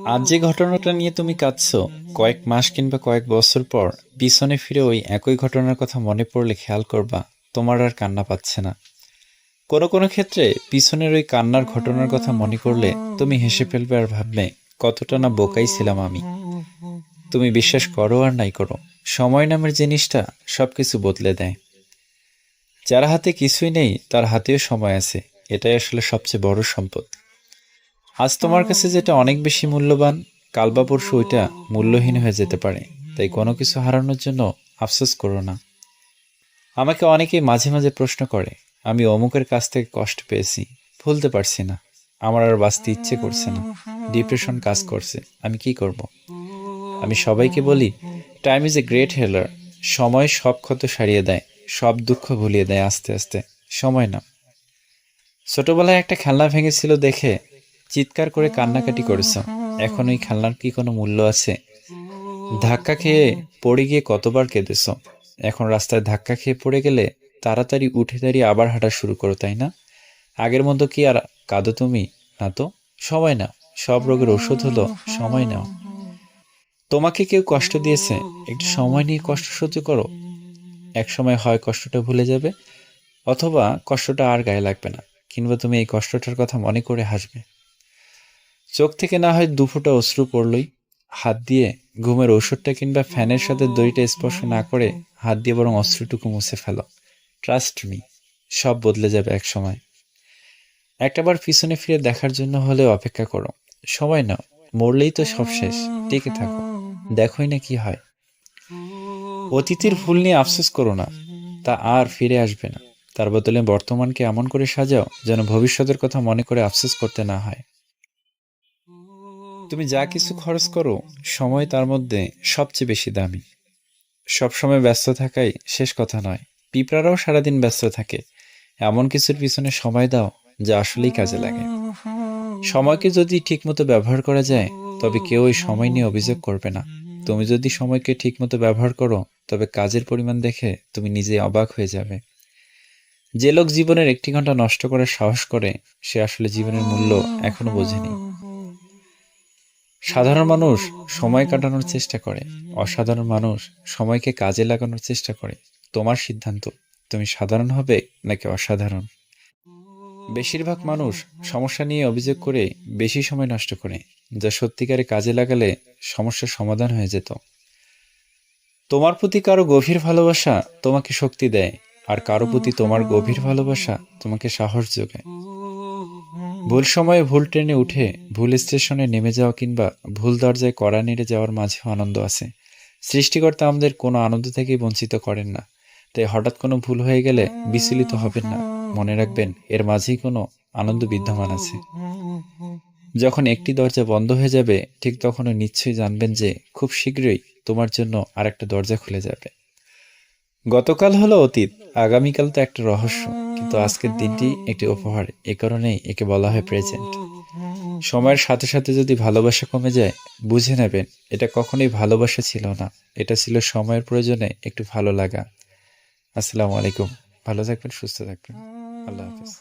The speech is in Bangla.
আজ যে ঘটনাটা নিয়ে তুমি কাঁদছো, কয়েক মাস কিংবা কয়েক বছর পর পিছনে ফিরে ওই একই ঘটনার কথা মনে পড়লে খেয়াল করবা তোমার আর কান্না পাচ্ছে না। কোনো কোনো ক্ষেত্রে পিছনের ওই কান্নার ঘটনার কথা মনে করলে তুমি হেসে ফেলবে আর ভাববে কতটা না বোকাই ছিলাম আমি। তুমি বিশ্বাস করো আর নাই করো, সময় নামের জিনিসটা সবকিছু বদলে দেয়। যার হাতে কিছুই নেই তার হাতেও সময় আছে, এটাই আসলে সবচেয়ে বড় সম্পদ। আজ তোমার কাছে যেটা অনেক বেশি মূল্যবান, কাল বা পরশু ওইটা মূল্যহীন হয়ে যেতে পারে। তাই কোনো কিছু হারানোর জন্য আফসোস করো না। আমাকে অনেকেই মাঝে মাঝে প্রশ্ন করে, আমি অমুকের কাছ থেকে কষ্ট পেয়েছি, ভুলতে পারছি না, আমার আর বাঁচতে ইচ্ছে করছে না, ডিপ্রেশন কাজ করছে, আমি কি করব? আমি সবাইকে বলি, টাইম ইজ এ গ্রেট হেলার। সময় সব ক্ষত সারিয়ে দেয়, সব দুঃখ ভুলিয়ে দেয় আস্তে আস্তে। সময় না। ছোটবেলায় একটা খেলনা ভেঙেছিল দেখে চিৎকার করে কান্নাকাটি করেছ, এখন ওই খেলনার কি কোনো মূল্য আছে? ধাক্কা খেয়ে পড়ে গিয়ে কতবার কেঁদেছ, এখন রাস্তায় ধাক্কা খেয়ে পড়ে গেলে তাড়াতাড়ি উঠে দাঁড়িয়ে আবার হাঁটা শুরু করো, তাই না? আগের মতো কি আর কাঁদো তুমি? না তো। সময় নাও। সব রোগের ওষুধ হলো সময় নাও। তোমাকে কেউ কষ্ট দিয়েছে, একটু সময় নিয়ে কষ্ট সহ্য করো। এক সময় হয় কষ্টটা ভুলে যাবে, অথবা কষ্টটা আর গায়ে লাগবে না, কিংবা তুমি এই কষ্টটার কথা মনে করে হাসবে। চোখ থেকে না হয় দুফোঁটা অশ্রু পড়লই, হাত দিয়ে ঘুমের ঔষধটা কিংবা ফ্যানের সাথে দড়িটা স্পর্শ না করে হাত দিয়ে বরং অশ্রুটুকু মুছে ফেলো। ট্রাস্ট মি, সব বদলে যাবে এক সময়। একটাবার পিছনে ফিরে দেখার জন্য হলেও অপেক্ষা করো। সময় নাও। মরলেই তো সব শেষ, টিকে থাকো, দেখোই না কি হয়। অতীতের ভুল নিয়ে আফসোস করো না, তা আর ফিরে আসবে না। তার বদলে বর্তমানকে এমন করে সাজাও যেন ভবিষ্যতের কথা মনে করে আফসোস করতে না হয়। তুমি যা কিছু খরচ করো, সময় তার মধ্যে সবচেয়ে বেশি দামি। সবসময় ব্যস্ত থাকাই শেষ কথা নয়। পিঁপড়ারাও সারাদিন ব্যস্ত থাকে। এমন কিছুর পিছনে সময় দাও যা আসলেই কাজে লাগে। সময়কে যদি ঠিকমতো ব্যবহার করা যায়, তবে কেউ ওই সময় নিয়ে অভিযোগ করবে না। তুমি যদি সময়কে ঠিকমতো ব্যবহার করো, তবে কাজের পরিমাণ দেখে তুমি নিজেই অবাক হয়ে যাবে। যে লোক জীবনের 1 ঘন্টা নষ্ট করার সাহস করে, সে আসলে জীবনের মূল্য এখনো বোঝেনি। সাধারণ মানুষ সময় কাটানোর চেষ্টা করে, অসাধারণ মানুষ সময়কে কাজে লাগানোর চেষ্টা করে। তোমার সিদ্ধান্ত, তুমি সাধারণ হবে নাকি অসাধারণ। বেশিরভাগ মানুষ সমস্যা নিয়ে অভিযোগ করে বেশি সময় নষ্ট করে, যা সত্যিকারে কাজে লাগালে সমস্যার সমাধান হয়ে যেত। তোমার প্রতি কারো গভীর ভালোবাসা তোমাকে শক্তি দেয়, আর কারো প্রতি তোমার গভীর ভালোবাসা তোমাকে সাহস যোগায়। ভুল সময়ে ভুল ট্রেনে উঠে ভুল স্টেশনে নেমে যাওয়া কিংবা ভুল দরজায় কড়া নেড়ে যাওয়ার মাঝেও আনন্দ আছে। সৃষ্টিকর্তা আমাদের কোনো আনন্দ থেকেই বঞ্চিত করেন না। তাই হঠাৎ কোনো ভুল হয়ে গেলে বিচলিত হবেন না। মনে রাখবেন, এর মাঝেই কোনো আনন্দ বিদ্যমান আছে। যখন একটি দরজা বন্ধ হয়ে যাবে, ঠিক তখনও নিশ্চয়ই জানবেন যে খুব শীঘ্রই তোমার জন্য আরেকটা দরজা খুলে যাবে। গতকাল হলো অতীত, আগামীকাল তো একটা রহস্য, কিন্তু আজকের দিনটি একটি উপহার। এ কারণেই একে বলা হয় প্রেজেন্ট। সময়ের সাথে সাথে যদি ভালোবাসা কমে যায়, বুঝে নেবেন এটা কখনোই ভালোবাসা ছিল না, এটা ছিল সময়ের প্রয়োজনে একটু ভালো লাগা। আসসালামু আলাইকুম। ভালো থাকবেন, সুস্থ থাকবেন। আল্লাহ হাফেজ।